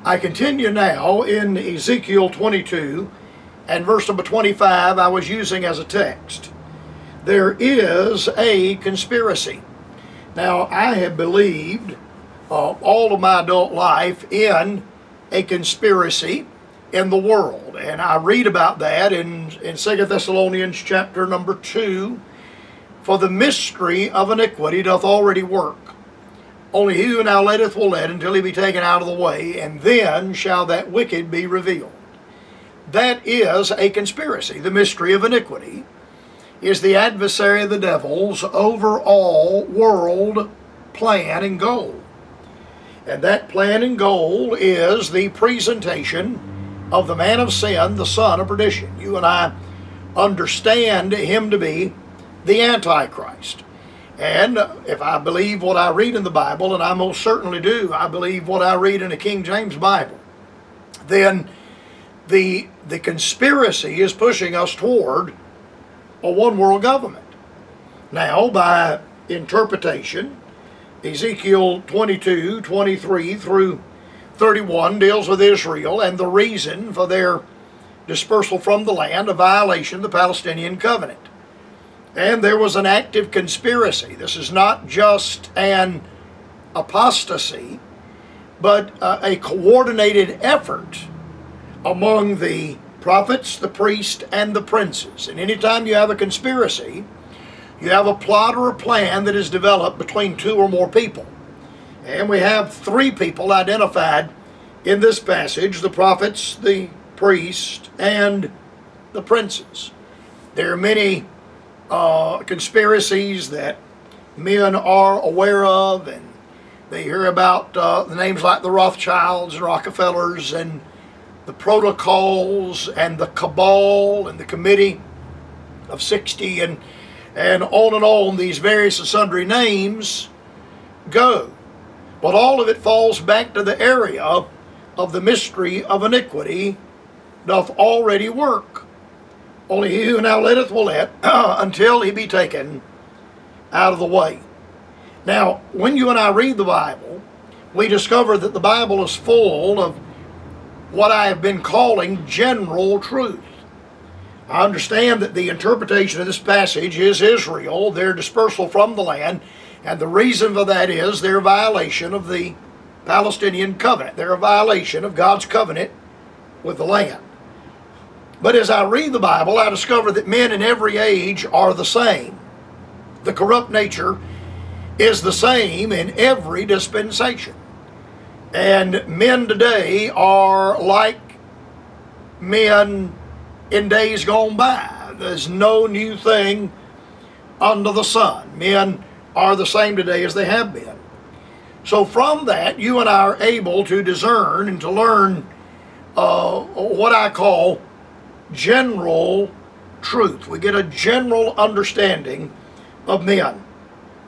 I continue now in Ezekiel 22 and verse number 25 I was using as a text. There is a conspiracy. Now, I have believed all of my adult life in a conspiracy in the world. And I read about that in 2 Thessalonians chapter number 2. For the mystery of iniquity doth already work. Only he who now letteth will let until he be taken out of the way, and then shall that wicked be revealed. That is a conspiracy. The mystery of iniquity is the adversary of the devil's overall world plan and goal. And that plan and goal is the presentation of the man of sin, the son of perdition. You and I understand him to be the Antichrist. And if I believe what I read in the Bible, and I most certainly do, I believe what I read in the King James Bible, then the conspiracy is pushing us toward a one world government. Now, by interpretation, Ezekiel 22, 23 through 31 deals with Israel and the reason for their dispersal from the land, a violation of the Palestinian covenant. And there was an active conspiracy. This is not just an apostasy, but a coordinated effort among the prophets, the priests, and the princes. And anytime you have a conspiracy, you have a plot or a plan that is developed between two or more people. And we have three people identified in this passage: the prophets, the priests, and the princes. There are many conspiracies that men are aware of, and they hear about the names like the Rothschilds and Rockefellers and the protocols and the cabal and the committee of 60 and on these various and sundry names go. But all of it falls back to the area of the mystery of iniquity doth already work. Only he who now letteth will let until he be taken out of the way. Now, when you and I read the Bible, we discover that the Bible is full of what I have been calling general truth. I understand that the interpretation of this passage is Israel, their dispersal from the land, and the reason for that is their violation of the Palestinian covenant, their violation of God's covenant with the land. But as I read the Bible, I discover that men in every age are the same. The corrupt nature is the same in every dispensation. And men today are like men in days gone by. There's no new thing under the sun. Men are the same today as they have been. So from that, you and I are able to discern and to learn what I call general truth. We get a general understanding of men.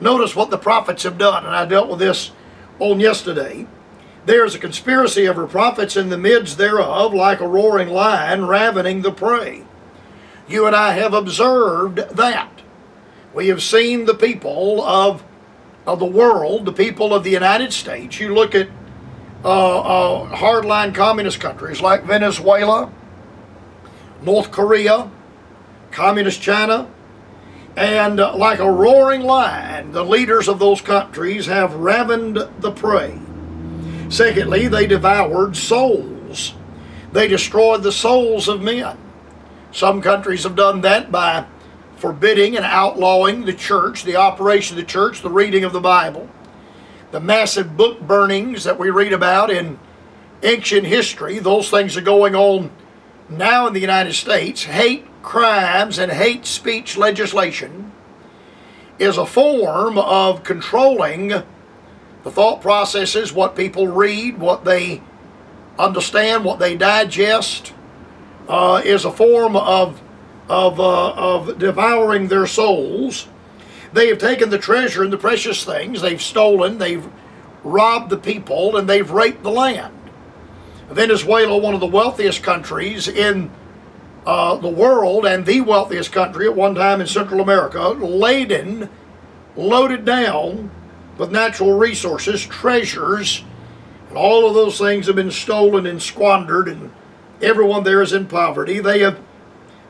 Notice what the prophets have done, and I dealt with this on yesterday. There is a conspiracy of her prophets in the midst thereof, like a roaring lion ravening the prey. You and I have observed that. We have seen the people of the world, the people of the United States. You look at hardline communist countries like Venezuela, North Korea, Communist China, and like a roaring lion, the leaders of those countries have ravened the prey. Secondly, they devoured souls. They destroyed the souls of men. Some countries have done that by forbidding and outlawing the church, the operation of the church, the reading of the Bible. The massive book burnings that we read about in ancient history, those things are going on now in the United States. Hate crimes and hate speech legislation is a form of controlling the thought processes, what people read, what they understand, what they digest, is a form of devouring their souls. They have taken the treasure and the precious things, they've stolen, they've robbed the people, and they've raped the land. Venezuela, one of the wealthiest countries in the world, and the wealthiest country at one time in Central America, loaded down with natural resources, treasures, And all of those things have been stolen and squandered, and everyone there is in poverty. They have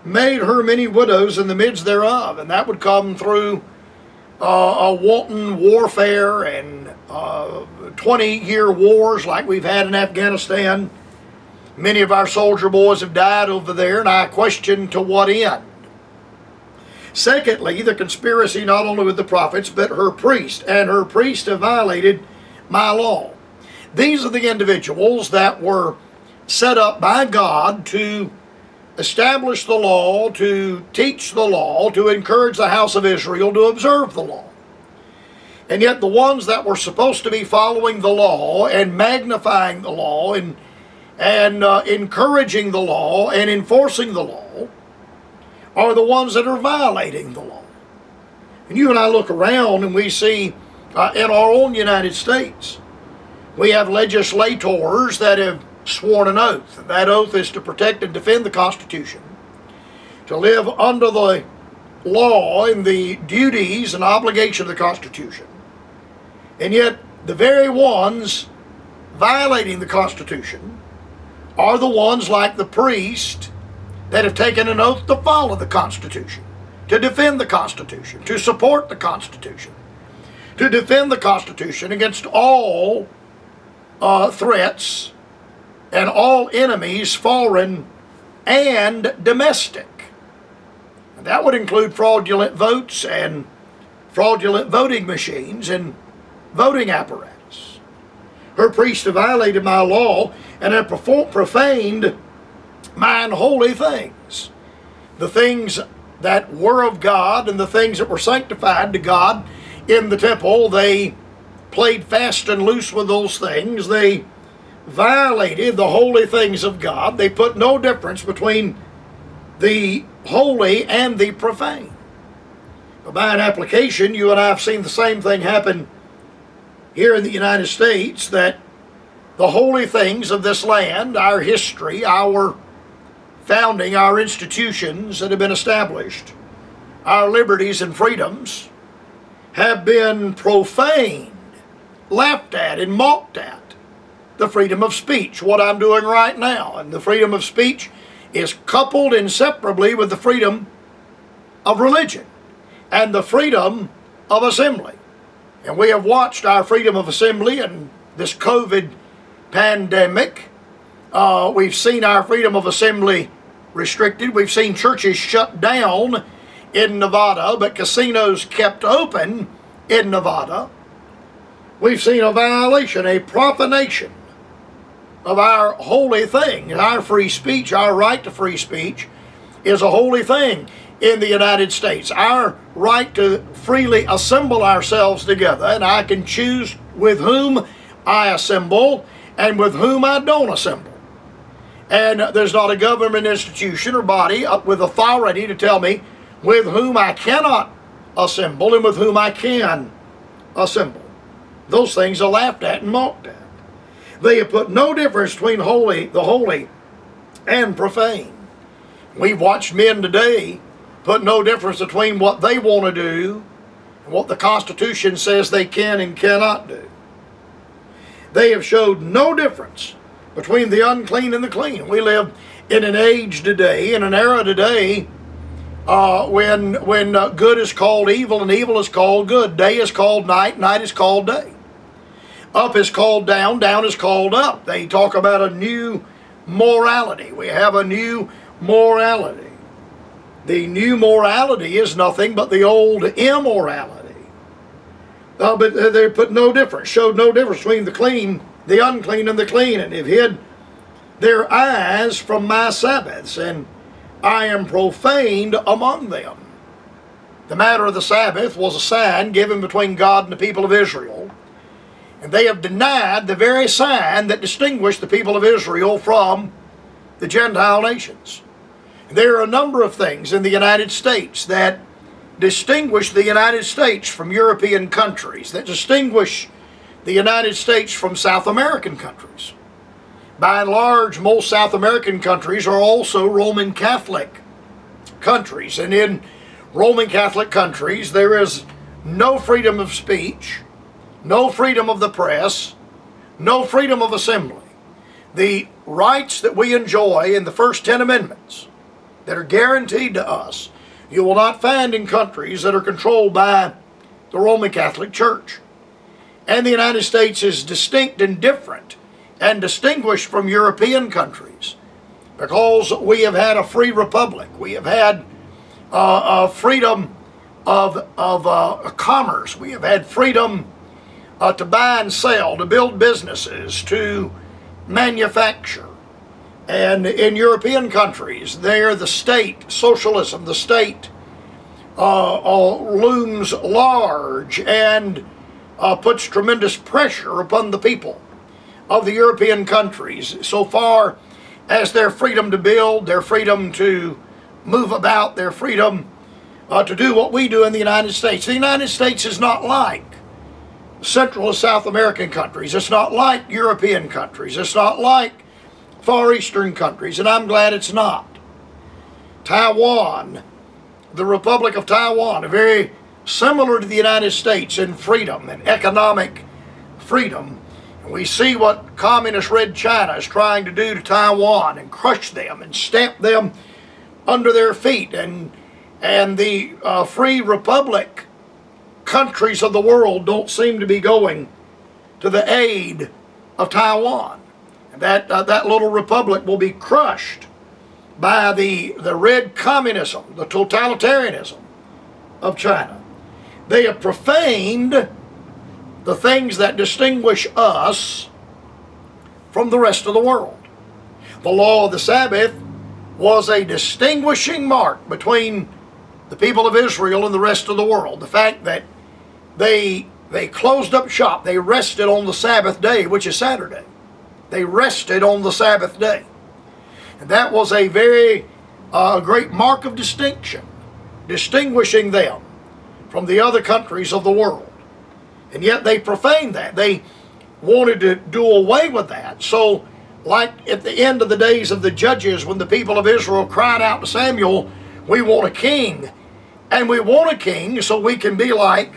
made her many widows in the midst thereof, and that would come through a wanton warfare and 20-year wars like we've had in Afghanistan. Many of our soldier boys have died over there, and I question to what end. Secondly, the conspiracy not only with the prophets, but her priest, and her priest have violated my law. These are the individuals that were set up by God to establish the law, to teach the law, to encourage the house of Israel to observe the law. And yet the ones that were supposed to be following the law and magnifying the law and encouraging the law and enforcing the law are the ones that are violating the law. And you and I look around and we see in our own United States, we have legislators that have sworn an oath. That oath is to protect and defend the Constitution, to live under the law and the duties and obligation of the Constitution. And yet the very ones violating the Constitution are the ones like the priest that have taken an oath to follow the Constitution, to defend the Constitution, to support the Constitution, to defend the Constitution against all threats and all enemies, foreign and domestic. And that would include fraudulent votes and fraudulent voting machines and voting apparatus. Her priests have violated my law and have profaned mine holy things. The things that were of God and the things that were sanctified to God in the temple, they played fast and loose with those things. They violated the holy things of God. They put no difference between the holy and the profane. But by an application, you and I have seen the same thing happen here in the United States, that the holy things of this land, our history, our founding, our institutions that have been established, our liberties and freedoms, have been profaned, laughed at, and mocked at. The freedom of speech, what I'm doing right now. And the freedom of speech is coupled inseparably with the freedom of religion and the freedom of assembly. And we have watched our freedom of assembly in this COVID pandemic. We've seen our freedom of assembly restricted. We've seen churches shut down in Nevada, but casinos kept open in Nevada. We've seen a violation, a profanation of our holy thing. Our free speech, our right to free speech, is a holy thing in the United States. Our right to freely assemble ourselves together, and I can choose with whom I assemble and with whom I don't assemble. And there's not a government institution or body with authority to tell me with whom I cannot assemble and with whom I can assemble. Those things are laughed at and mocked at. They have put no difference between the holy and profane. We've watched men today put no difference between what they want to do and what the Constitution says they can and cannot do. They have showed no difference between the unclean and the clean. We live in an age today, in an era today, when good is called evil and evil is called good. Day is called night, night is called day. Up is called down, down is called up. They talk about a new morality. We have a new morality. The new morality is nothing but the old immorality. But they put no difference, showed no difference between the clean, the unclean, and the clean, and have hid their eyes from my Sabbaths, and I am profaned among them. The matter of the Sabbath was a sign given between God and the people of Israel, and they have denied the very sign that distinguished the people of Israel from the Gentile nations. There are a number of things in the United States that distinguish the United States from European countries, that distinguish the United States from South American countries. By and large, most South American countries are also Roman Catholic countries, and in Roman Catholic countries there is no freedom of speech, no freedom of the press, no freedom of assembly. The rights that we enjoy in the first 10 amendments that are guaranteed to us, you will not find in countries that are controlled by the Roman Catholic Church. And the United States is distinct and different and distinguished from European countries because we have had a free republic. We have had freedom of commerce. We have had freedom to buy and sell, to build businesses, to manufacture. And in European countries, there the state, socialism, the state looms large and puts tremendous pressure upon the people of the European countries so far as their freedom to build, their freedom to move about, their freedom to do what we do in the United States. The United States is not like Central and South American countries. It's not like European countries. It's not like Far Eastern countries, and I'm glad it's not. Taiwan, the Republic of Taiwan, are very similar to the United States in freedom and economic freedom. And we see what communist Red China is trying to do to Taiwan and crush them and stamp them under their feet. And the free republic countries of the world don't seem to be going to the aid of Taiwan. And that little republic will be crushed by the red communism, the totalitarianism of China. They have profaned the things that distinguish us from the rest of the world. The law of the Sabbath was a distinguishing mark between the people of Israel and the rest of the world. The fact that they closed up shop, they rested on the Sabbath day, which is Saturday. They rested on the Sabbath day. And that was a very great mark of distinction, distinguishing them from the other countries of the world. And yet they profaned that. They wanted to do away with that. So, like at the end of the days of the judges, when the people of Israel cried out to Samuel, we want a king. And we want a king so we can be like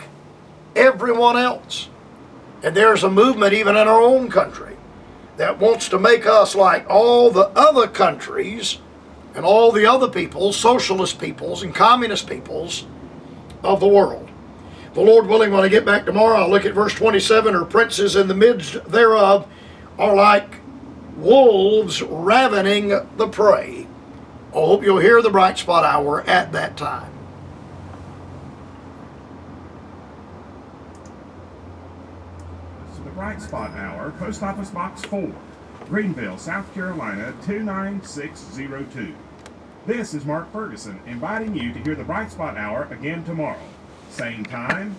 everyone else. And there's a movement even in our own country that wants to make us like all the other countries and all the other peoples, socialist peoples and communist peoples of the world. The Lord willing, when I get back tomorrow, I'll look at verse 27. Her princes in the midst thereof are like wolves ravening the prey. I hope you'll hear the Bright Spot Hour at that time. The Bright Spot Hour, Post Office Box 4, Greenville, South Carolina 29602. This is Mark Ferguson inviting you to hear the Bright Spot Hour again tomorrow. Same time,